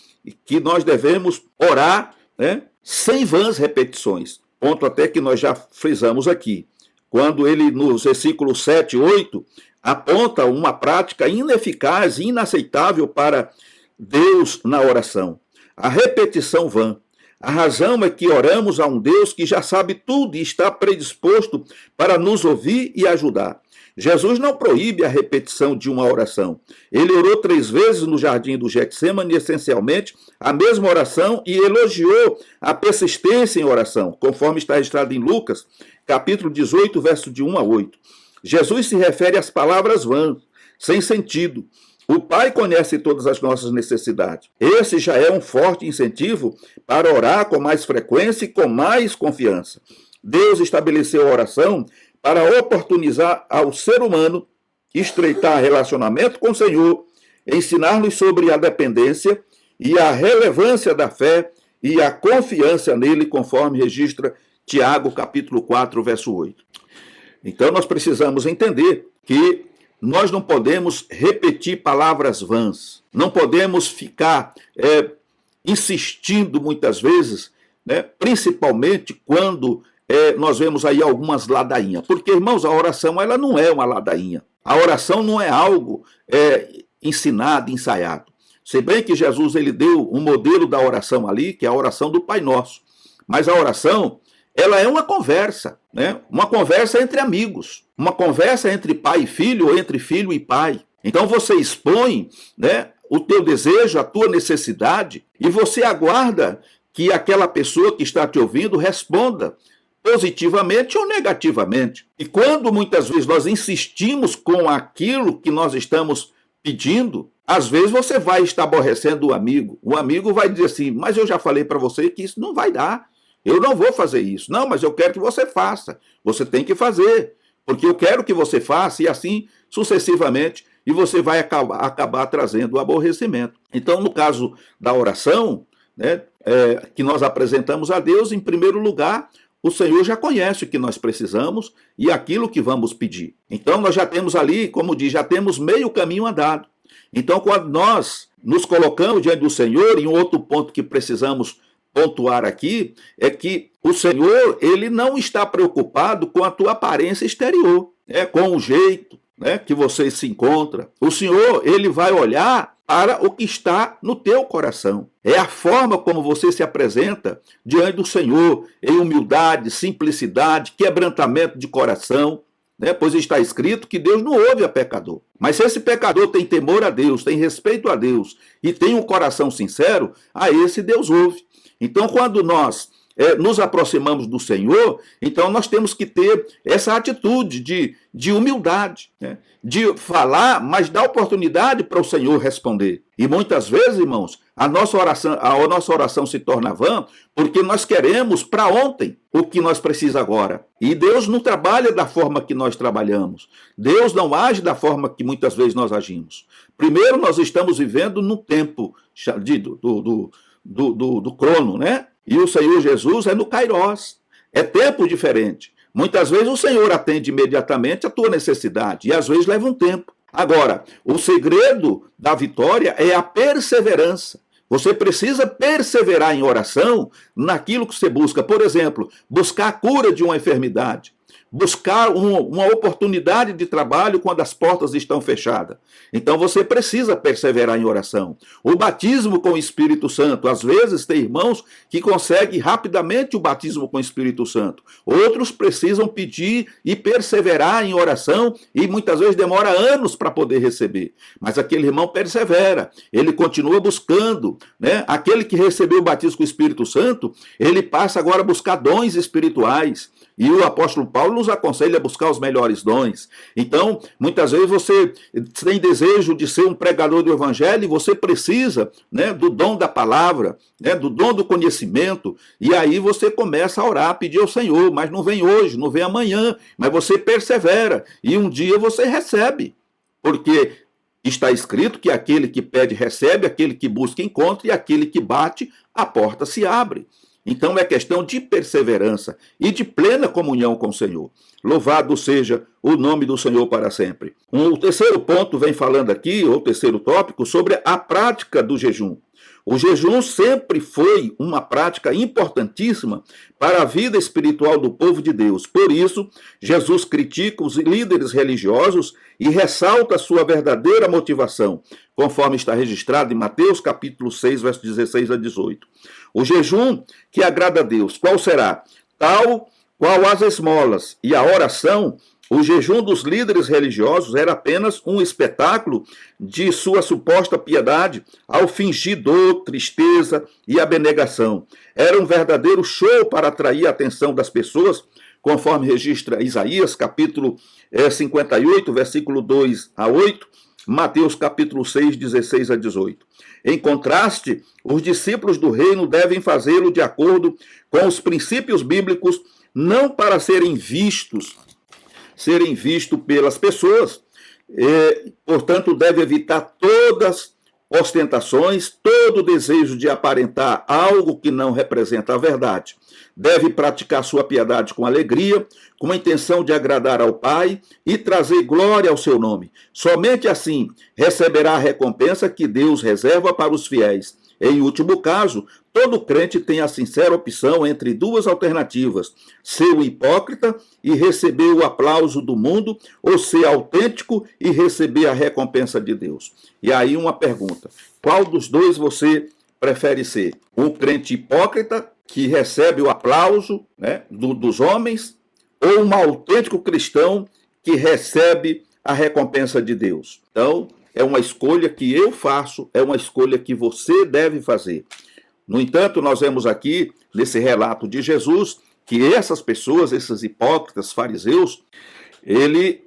que nós devemos orar, né, sem vãs repetições. Ponto até que nós já frisamos aqui. Quando ele, nos versículos 7 e 8, aponta uma prática ineficaz e inaceitável para Deus na oração. A repetição vã. A razão é que oramos a um Deus que já sabe tudo e está predisposto para nos ouvir e ajudar. Jesus não proíbe a repetição de uma oração. Ele orou 3 vezes no jardim do Getsêmani, essencialmente, a mesma oração e elogiou a persistência em oração, conforme está registrado em Lucas, capítulo 18, verso de 1 a 8. Jesus se refere às palavras vãs, sem sentido. O Pai conhece todas as nossas necessidades. Esse já é um forte incentivo para orar com mais frequência e com mais confiança. Deus estabeleceu a oração para oportunizar ao ser humano estreitar relacionamento com o Senhor, ensinar-nos sobre a dependência e a relevância da fé e a confiança nele, conforme registra Tiago, capítulo 4, verso 8. Então, nós precisamos entender que nós não podemos repetir palavras vãs, não podemos ficar insistindo muitas vezes, né, principalmente quando nós vemos aí algumas ladainhas. Porque, irmãos, a oração ela não é uma ladainha. A oração não é algo ensinado, ensaiado. Se bem que Jesus ele deu um modelo da oração ali, que é a oração do Pai Nosso. Mas a oração, ela é uma conversa, né? Uma conversa entre amigos, uma conversa entre pai e filho, ou entre filho e pai. Então você expõe, né, o teu desejo, a tua necessidade, e você aguarda que aquela pessoa que está te ouvindo responda positivamente ou negativamente. E quando muitas vezes nós insistimos com aquilo que nós estamos pedindo, às vezes você vai estar aborrecendo o amigo. O amigo vai dizer assim, mas eu já falei para você que isso não vai dar. Eu não vou fazer isso. Não, mas eu quero que você faça. Você tem que fazer, porque eu quero que você faça, e assim sucessivamente, e você vai acabar trazendo o aborrecimento. Então, no caso da oração, né, que nós apresentamos a Deus, em primeiro lugar, o Senhor já conhece o que nós precisamos e aquilo que vamos pedir. Então, nós já temos ali, como diz, já temos meio caminho andado. Então, quando nós nos colocamos diante do Senhor, e um outro ponto que precisamos pontuar aqui é que o Senhor, ele não está preocupado com a tua aparência exterior, com o jeito, né, que você se encontra. O Senhor, ele vai olhar para o que está no teu coração. É a forma como você se apresenta diante do Senhor, em humildade, simplicidade, quebrantamento de coração, né? Pois está escrito que Deus não ouve a pecador. Mas se esse pecador tem temor a Deus, tem respeito a Deus e tem um coração sincero, a esse Deus ouve. Então, quando nós nos aproximamos do Senhor, então nós temos que ter essa atitude de humildade, né? De falar, mas dar oportunidade para o Senhor responder. E muitas vezes, irmãos, a nossa oração se torna vã porque nós queremos para ontem o que nós precisamos agora. E Deus não trabalha da forma que nós trabalhamos. Deus não age da forma que muitas vezes nós agimos. Primeiro, nós estamos vivendo no tempo do crono, né? E o Senhor Jesus é no Kairós. É tempo diferente. Muitas vezes o Senhor atende imediatamente a tua necessidade, e às vezes leva um tempo. Agora, o segredo da vitória é a perseverança. Você precisa perseverar em oração naquilo que você busca. Por exemplo, buscar a cura de uma enfermidade. buscar uma oportunidade de trabalho quando as portas estão fechadas. Então você precisa perseverar em oração. O batismo com o Espírito Santo, às vezes tem irmãos que conseguem rapidamente o batismo com o Espírito Santo. Outros precisam pedir e perseverar em oração e muitas vezes demora anos para poder receber. Mas aquele irmão persevera, ele continua buscando, né? Aquele que recebeu o batismo com o Espírito Santo, ele passa agora a buscar dons espirituais. E o apóstolo Paulo nos aconselha a buscar os melhores dons. Então, muitas vezes você tem desejo de ser um pregador do evangelho e você precisa, né, do dom da palavra, né, do dom do conhecimento. E aí você começa a orar, a pedir ao Senhor, mas não vem hoje, não vem amanhã, mas você persevera e um dia você recebe. Porque está escrito que aquele que pede recebe, aquele que busca encontra e aquele que bate, a porta se abre. Então é questão de perseverança e de plena comunhão com o Senhor. Louvado seja o nome do Senhor para sempre. O terceiro ponto vem falando aqui, ou terceiro tópico, sobre a prática do jejum. O jejum sempre foi uma prática importantíssima para a vida espiritual do povo de Deus. Por isso, Jesus critica os líderes religiosos e ressalta a sua verdadeira motivação, conforme está registrado em Mateus capítulo 6, versos 16 a 18. O jejum que agrada a Deus, qual será? Tal qual as esmolas e a oração. O jejum dos líderes religiosos era apenas um espetáculo de sua suposta piedade ao fingir dor, tristeza e abnegação. Era um verdadeiro show para atrair a atenção das pessoas, conforme registra Isaías, capítulo 58, versículo 2 a 8, Mateus, capítulo 6, 16 a 18. Em contraste, os discípulos do reino devem fazê-lo de acordo com os princípios bíblicos, não para serem vistos pelas pessoas. Portanto, deve evitar todas ostentações, todo desejo de aparentar algo que não representa a verdade. Deve praticar sua piedade com alegria, com a intenção de agradar ao Pai e trazer glória ao seu nome. Somente assim receberá a recompensa que Deus reserva para os fiéis. Em último caso, todo crente tem a sincera opção entre duas alternativas: ser um hipócrita e receber o aplauso do mundo, ou ser autêntico e receber a recompensa de Deus. E aí uma pergunta: qual dos dois você prefere ser? Um crente hipócrita que recebe o aplauso, né, dos homens, ou um autêntico cristão que recebe a recompensa de Deus? Então, é uma escolha que eu faço, é uma escolha que você deve fazer. No entanto, nós vemos aqui, nesse relato de Jesus, que essas pessoas, esses hipócritas, fariseus,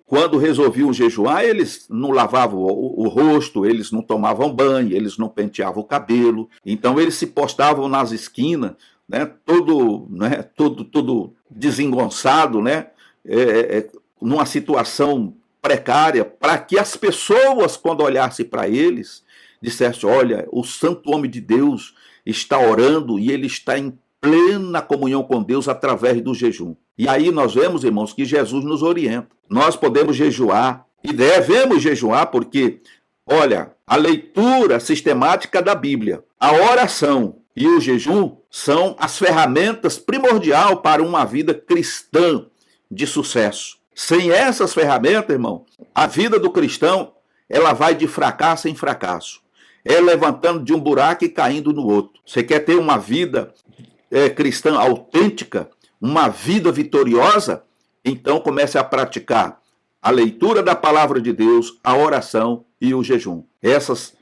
quando resolviam jejuar, eles não lavavam o rosto, eles não tomavam banho, eles não penteavam o cabelo. Então, eles se postavam nas esquinas, né, todo desengonçado, né, numa situação precária, para que as pessoas, quando olhassem para eles, dissessem: olha, o santo homem de Deus está orando e ele está em plena comunhão com Deus através do jejum. E aí nós vemos, irmãos, que Jesus nos orienta. Nós podemos jejuar e devemos jejuar porque, olha, a leitura sistemática da Bíblia, a oração e o jejum são as ferramentas primordiais para uma vida cristã de sucesso. Sem essas ferramentas, irmão, a vida do cristão, ela vai de fracasso em fracasso. É levantando de um buraco e caindo no outro. Você quer ter uma vida cristã autêntica, uma vida vitoriosa? Então comece a praticar a leitura da palavra de Deus, a oração e o jejum. Essas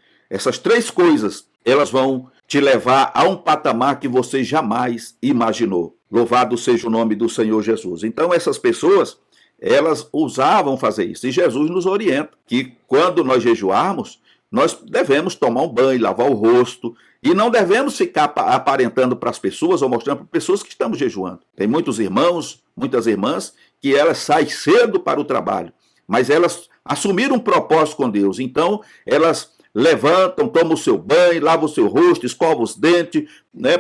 três coisas, elas vão te levar a um patamar que você jamais imaginou. Louvado seja o nome do Senhor Jesus. Então essas pessoas, elas ousavam fazer isso. E Jesus nos orienta que quando nós jejuarmos, nós devemos tomar um banho, lavar o rosto, e não devemos ficar aparentando para as pessoas ou mostrando para pessoas que estamos jejuando. Tem muitos irmãos, muitas irmãs, que elas saem cedo para o trabalho, mas elas assumiram um propósito com Deus. Então, elas levantam, tomam o seu banho, lavam o seu rosto, escovam os dentes, né,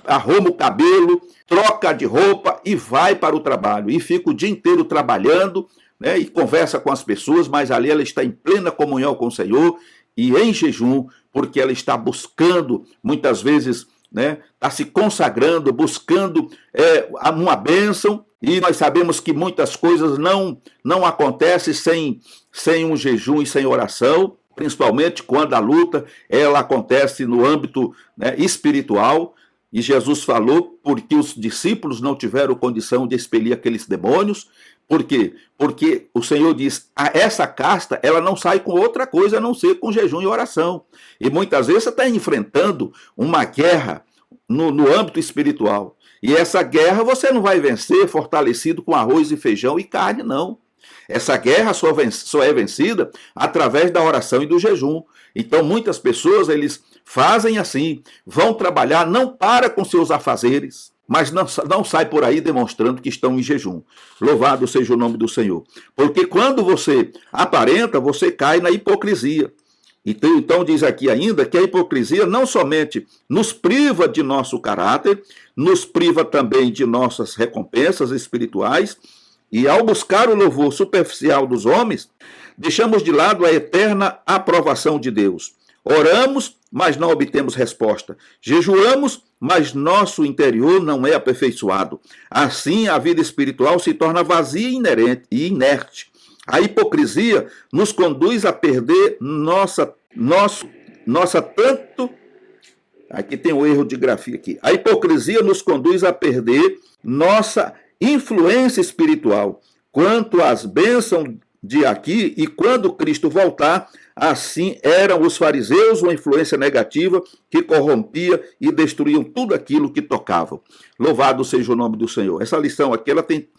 arruma o cabelo, troca de roupa e vai para o trabalho. E fica o dia inteiro trabalhando, né, e conversa com as pessoas, mas ali ela está em plena comunhão com o Senhor e em jejum, porque ela está buscando, muitas vezes, né, está se consagrando, buscando uma bênção, E nós sabemos que muitas coisas não acontecem sem um jejum e sem oração, principalmente quando a luta ela acontece no âmbito, né, espiritual. E Jesus falou porque os discípulos não tiveram condição de expelir aqueles demônios. Por quê? Porque o Senhor diz, essa casta ela não sai com outra coisa a não ser com jejum e oração. E muitas vezes você está enfrentando uma guerra no âmbito espiritual. E essa guerra você não vai vencer fortalecido com arroz e feijão e carne, não. Essa guerra só é vencida através da oração e do jejum. Então muitas pessoas, eles fazem assim, vão trabalhar, não para com seus afazeres, mas não sai por aí demonstrando que estão em jejum. Louvado seja o nome do Senhor. Porque quando você aparenta, você cai na hipocrisia. Então diz aqui ainda que a hipocrisia não somente nos priva de nosso caráter, nos priva também de nossas recompensas espirituais, e ao buscar o louvor superficial dos homens, deixamos de lado a eterna aprovação de Deus. Oramos, mas não obtemos resposta. Jejuamos, mas nosso interior não é aperfeiçoado. Assim, a vida espiritual se torna vazia e inerte. A hipocrisia nos conduz a perder nossa tanto... Aqui tem um erro de grafia aqui. A hipocrisia nos conduz a perder nossa influência espiritual. Quanto às bênçãos de aqui, e quando Cristo voltar, assim eram os fariseus, uma influência negativa que corrompia e destruíam tudo aquilo que tocavam. Louvado seja o nome do Senhor. Essa lição aqui, ela tem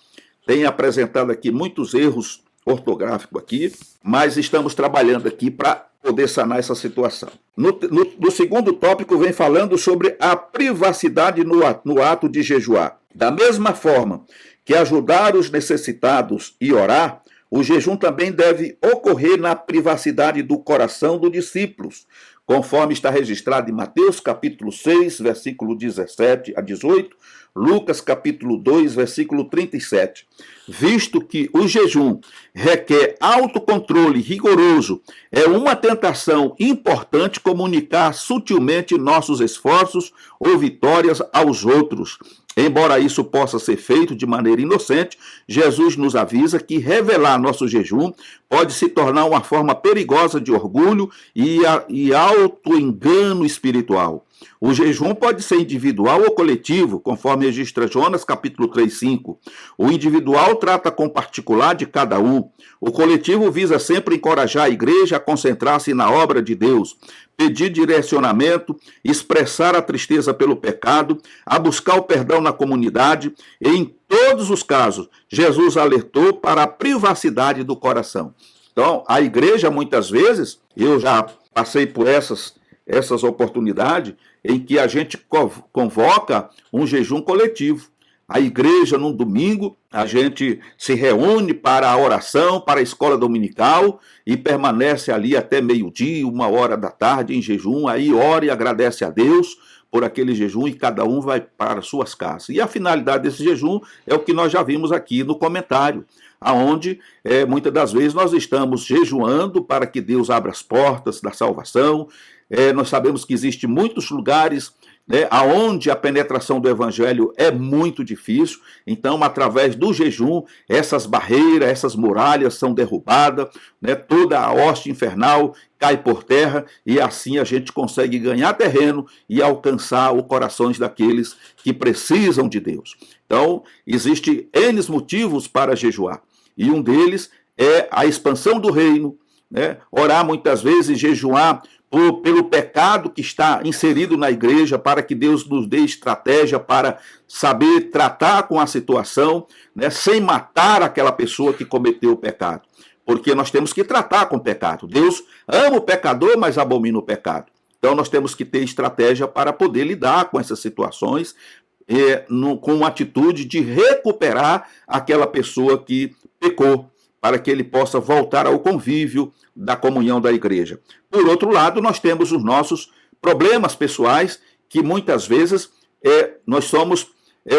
apresentado aqui muitos erros ortográficos aqui, mas estamos trabalhando aqui para poder sanar essa situação. No segundo tópico vem falando sobre a privacidade no ato de jejuar. Da mesma forma que ajudar os necessitados e orar, o jejum também deve ocorrer na privacidade do coração dos discípulos, conforme está registrado em Mateus capítulo 6, versículo 17 a 18, Lucas capítulo 2, versículo 37. Visto que o jejum requer autocontrole rigoroso, é uma tentação importante comunicar sutilmente nossos esforços ou vitórias aos outros. Embora isso possa ser feito de maneira inocente, Jesus nos avisa que revelar nosso jejum pode se tornar uma forma perigosa de orgulho e auto-engano espiritual. O jejum pode ser individual ou coletivo, conforme registra Jonas capítulo 3:5. O individual trata com o particular de cada um. O coletivo visa sempre encorajar a igreja a concentrar-se na obra de Deus, pedir direcionamento, expressar a tristeza pelo pecado, a buscar o perdão na comunidade. E em todos os casos, Jesus alertou para a privacidade do coração. Então, a igreja, muitas vezes, eu já passei por essas oportunidades em que a gente convoca um jejum coletivo. A igreja, num domingo, a gente se reúne para a oração, para a escola dominical e permanece ali até meio-dia, 1h da tarde em jejum, aí ora e agradece a Deus por aquele jejum e cada um vai para suas casas. E a finalidade desse jejum é o que nós já vimos aqui no comentário, aonde muitas das vezes nós estamos jejuando para que Deus abra as portas da salvação. Nós sabemos que existem muitos lugares aonde a penetração do evangelho é muito difícil, então através do jejum, essas barreiras, essas muralhas são derrubadas, toda a hoste infernal cai por terra e assim a gente consegue ganhar terreno e alcançar os corações daqueles que precisam de Deus. Então, existem N motivos para jejuar, e um deles é a expansão do reino, orar muitas vezes, jejuar pelo pecado que está inserido na igreja, para que Deus nos dê estratégia para saber tratar com a situação, sem matar aquela pessoa que cometeu o pecado. Porque nós temos que tratar com o pecado. Deus ama o pecador, mas abomina o pecado. Então nós temos que ter estratégia para poder lidar com essas situações, com uma atitude de recuperar aquela pessoa que pecou, para que ele possa voltar ao convívio da comunhão da igreja. Por outro lado, nós temos os nossos problemas pessoais, que muitas vezes nós somos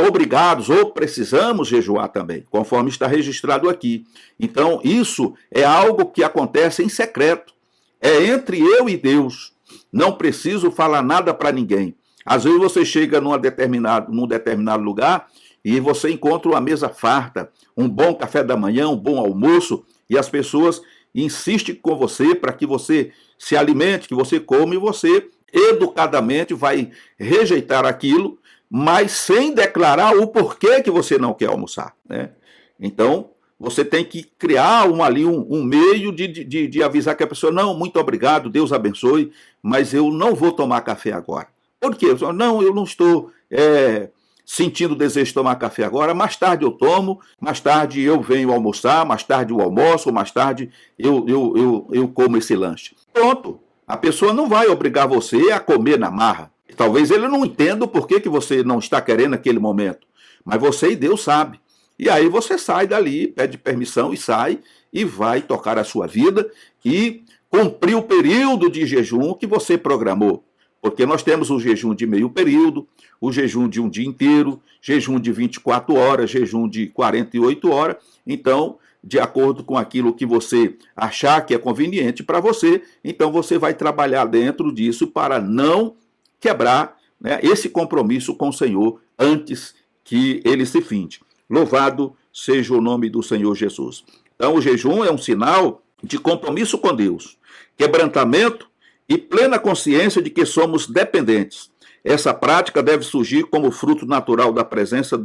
obrigados ou precisamos jejuar também, conforme está registrado aqui. Então, isso é algo que acontece em secreto. É entre eu e Deus. Não preciso falar nada para ninguém. Às vezes você chega num determinado lugar e você encontra uma mesa farta, um bom café da manhã, um bom almoço, e as pessoas insistem com você para que você se alimente, que você coma, e você educadamente vai rejeitar aquilo, mas sem declarar o porquê que você não quer almoçar, né? Então, você tem que criar um meio de avisar que a pessoa, não, muito obrigado, Deus abençoe, mas eu não vou tomar café agora. Por quê? Não, eu não estou sentindo desejo de tomar café agora, mais tarde eu tomo, mais tarde eu venho almoçar, mais tarde eu almoço, mais tarde eu como esse lanche. Pronto, a pessoa não vai obrigar você a comer na marra. Talvez ele não entenda o porquê que você não está querendo naquele momento, mas você e Deus sabe. E aí você sai dali, pede permissão e sai, e vai tocar a sua vida e cumprir o período de jejum que você programou. Porque nós temos o jejum de meio período, o jejum de um dia inteiro, jejum de 24 horas, jejum de 48 horas. Então, de acordo com aquilo que você achar que é conveniente para você, então você vai trabalhar dentro disso para não quebrar, né, esse compromisso com o Senhor antes que ele se finde. Louvado seja o nome do Senhor Jesus. Então, o jejum é um sinal de compromisso com Deus, quebrantamento e plena consciência de que somos dependentes. Essa prática deve surgir como fruto natural da presença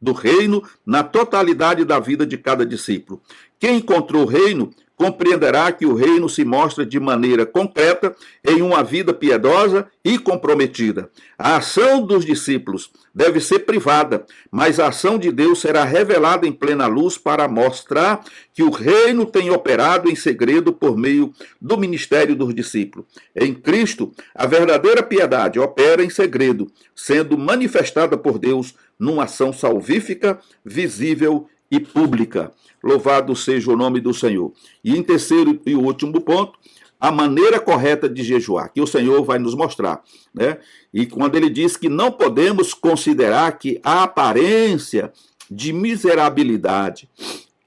do reino na totalidade da vida de cada discípulo. Quem encontrou o reino compreenderá que o reino se mostra de maneira concreta em uma vida piedosa e comprometida. A ação dos discípulos deve ser privada, mas a ação de Deus será revelada em plena luz para mostrar que o reino tem operado em segredo por meio do ministério dos discípulos. Em Cristo, a verdadeira piedade opera em segredo, sendo manifestada por Deus numa ação salvífica, visível e pública. Louvado seja o nome do Senhor. E em terceiro e último ponto, a maneira correta de jejuar, que o Senhor vai nos mostrar, né? E quando ele diz que não podemos considerar que a aparência de miserabilidade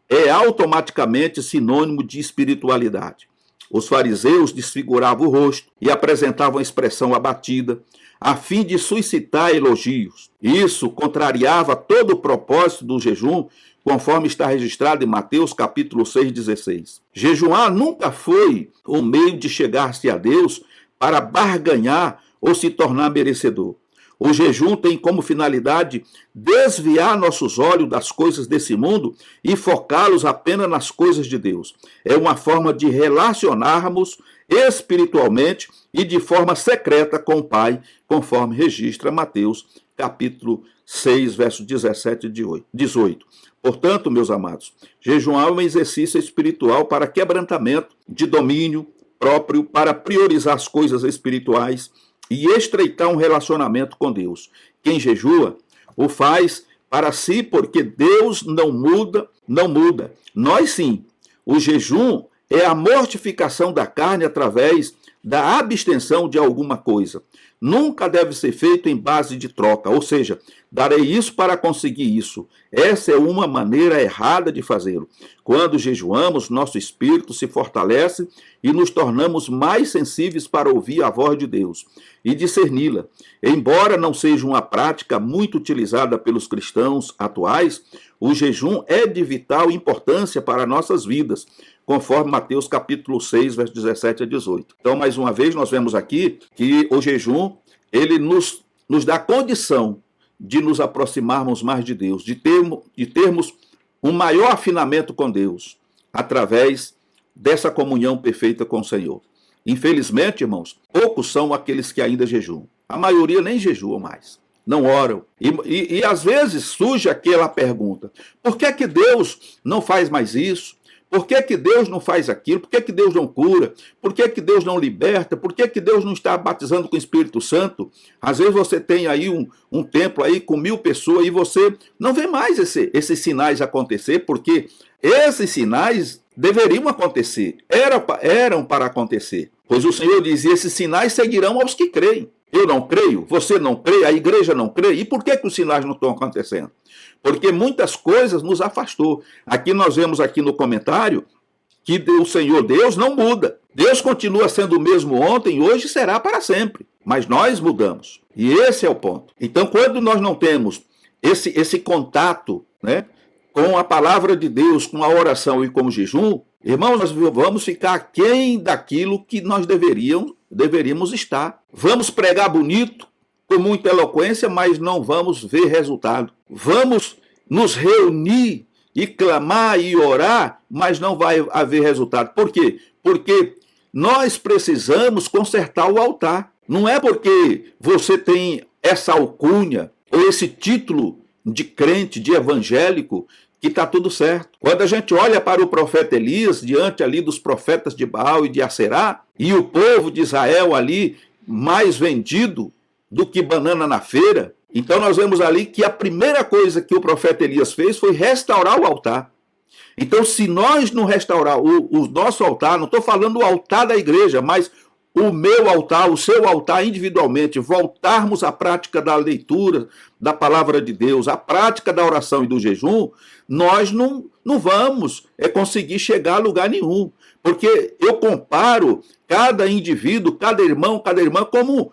é automaticamente sinônimo de espiritualidade. Os fariseus desfiguravam o rosto e apresentavam a expressão abatida, a fim de suscitar elogios. Isso contrariava todo o propósito do jejum, conforme está registrado em Mateus capítulo 6,16. Jejuar nunca foi o meio de chegar-se a Deus para barganhar ou se tornar merecedor. O jejum tem como finalidade desviar nossos olhos das coisas desse mundo e focá-los apenas nas coisas de Deus. É uma forma de relacionarmos espiritualmente e de forma secreta com o Pai, conforme registra Mateus capítulo 6, versos 17 e 18. Portanto, meus amados, jejuar é um exercício espiritual para quebrantamento de domínio próprio, para priorizar as coisas espirituais e estreitar um relacionamento com Deus. Quem jejua o faz para si, porque Deus não muda. Nós sim. O jejum é a mortificação da carne através da abstenção de alguma coisa. Nunca deve ser feito em base de troca, ou seja, darei isso para conseguir isso. Essa é uma maneira errada de fazê-lo. Quando jejuamos, nosso espírito se fortalece e nos tornamos mais sensíveis para ouvir a voz de Deus e discerni-la. Embora não seja uma prática muito utilizada pelos cristãos atuais, o jejum é de vital importância para nossas vidas, conforme Mateus capítulo 6, versos 17 a 18. Então, mais uma vez, nós vemos aqui que o jejum, ele nos dá condição de nos aproximarmos mais de Deus, de termos um maior afinamento com Deus, através dessa comunhão perfeita com o Senhor. Infelizmente, irmãos, poucos são aqueles que ainda jejuam. A maioria nem jejuam mais, não oram. E às vezes surge aquela pergunta, por que é que Deus não faz mais isso? Por que é que Deus não faz aquilo? Por que é que Deus não cura? Por que é que Deus não liberta? Por que é que Deus não está batizando com o Espírito Santo? Às vezes você tem aí um templo aí com 1000 pessoas e você não vê mais esses sinais acontecer, porque esses sinais deveriam acontecer, eram para acontecer. Pois o Senhor dizia, esses sinais seguirão aos que creem. Eu não creio, você não crê, a igreja não crê. E por que os sinais não estão acontecendo? Porque muitas coisas nos afastou. Aqui nós vemos aqui no comentário que o Senhor Deus não muda. Deus continua sendo o mesmo ontem, hoje será para sempre. Mas nós mudamos. E esse é o ponto. Então, quando nós não temos esse contato, né, com a palavra de Deus, com a oração e com o jejum, irmãos, nós vamos ficar aquém daquilo que nós deveríamos estar. Vamos pregar bonito, com muita eloquência, mas não vamos ver resultado. Vamos nos reunir e clamar e orar, mas não vai haver resultado. Por quê? Porque nós precisamos consertar o altar. Não é porque você tem essa alcunha ou esse título de crente, de evangélico, que está tudo certo. Quando a gente olha para o profeta Elias, diante ali dos profetas de Baal e de Aserá, e o povo de Israel ali mais vendido do que banana na feira, então nós vemos ali que a primeira coisa que o profeta Elias fez foi restaurar o altar. Então, se nós não restaurar o nosso altar, não estou falando o altar da igreja, mas o meu altar, o seu altar individualmente, voltarmos à prática da leitura da palavra de Deus, à prática da oração e do jejum, nós não vamos conseguir chegar a lugar nenhum. Porque eu comparo cada indivíduo, cada irmão, cada irmã como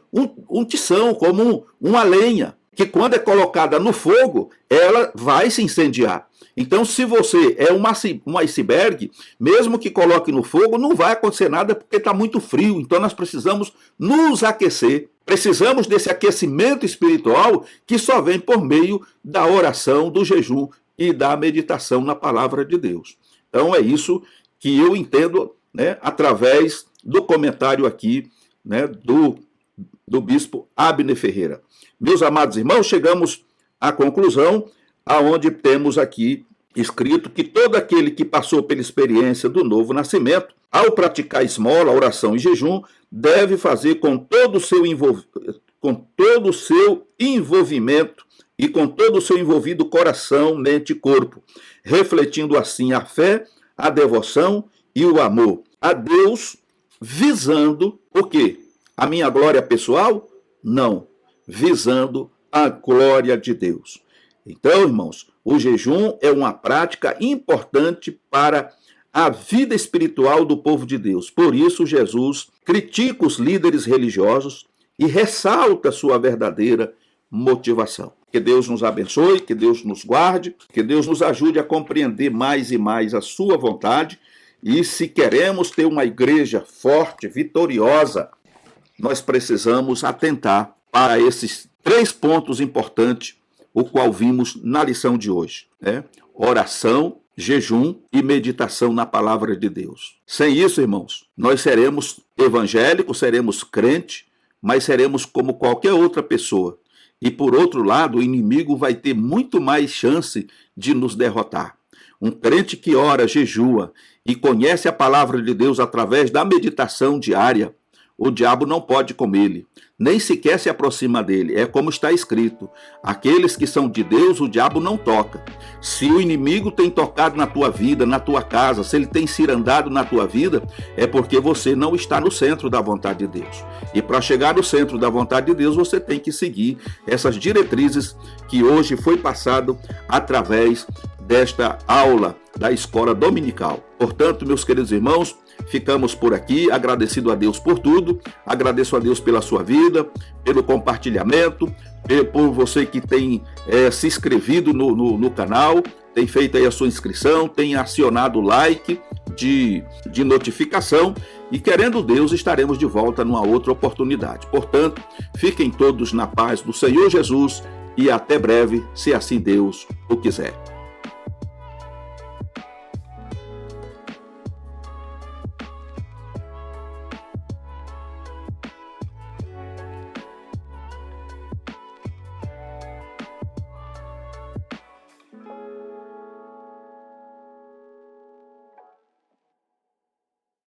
um tição, como uma lenha, que quando é colocada no fogo, ela vai se incendiar. Então, se você é um iceberg, mesmo que coloque no fogo, não vai acontecer nada porque está muito frio. Então, nós precisamos nos aquecer. Precisamos desse aquecimento espiritual que só vem por meio da oração, do jejum e da meditação na palavra de Deus. Então, é isso que eu entendo, né, através do comentário aqui, né, do bispo Abner Ferreira. Meus amados irmãos, chegamos à conclusão aonde temos aqui escrito que todo aquele que passou pela experiência do novo nascimento, ao praticar esmola, oração e jejum, deve fazer com todo o seu envolvimento e com todo o seu envolvido coração, mente e corpo, refletindo assim a fé, a devoção e o amor a Deus, visando o quê? A minha glória pessoal? Não, visando a glória de Deus. Então, irmãos, o jejum é uma prática importante para a vida espiritual do povo de Deus. Por isso, Jesus critica os líderes religiosos e ressalta sua verdadeira motivação. Que Deus nos abençoe, que Deus nos guarde, que Deus nos ajude a compreender mais e mais a sua vontade. E se queremos ter uma igreja forte, vitoriosa, nós precisamos atentar para esses 3 pontos importantes, o qual vimos na lição de hoje, né? Oração, jejum e meditação na palavra de Deus. Sem isso, irmãos, nós seremos evangélicos, seremos crentes, mas seremos como qualquer outra pessoa. E por outro lado, o inimigo vai ter muito mais chance de nos derrotar. Um crente que ora, jejua e conhece a palavra de Deus através da meditação diária, o diabo não pode com ele, nem sequer se aproxima dele. É como está escrito: aqueles que são de Deus, o diabo não toca. Se o inimigo tem tocado na tua vida, na tua casa, se ele tem cirandado na tua vida, é porque você não está no centro da vontade de Deus. E para chegar no centro da vontade de Deus, você tem que seguir essas diretrizes que hoje foi passado através desta aula da escola dominical. Portanto, meus queridos irmãos, ficamos por aqui, agradecido a Deus por tudo, agradeço a Deus pela sua vida, pelo compartilhamento, por você que tem se inscrevido no canal, tem feito aí a sua inscrição, tem acionado o like de notificação e, querendo Deus, estaremos de volta numa outra oportunidade. Portanto, fiquem todos na paz do Senhor Jesus e até breve, se assim Deus o quiser.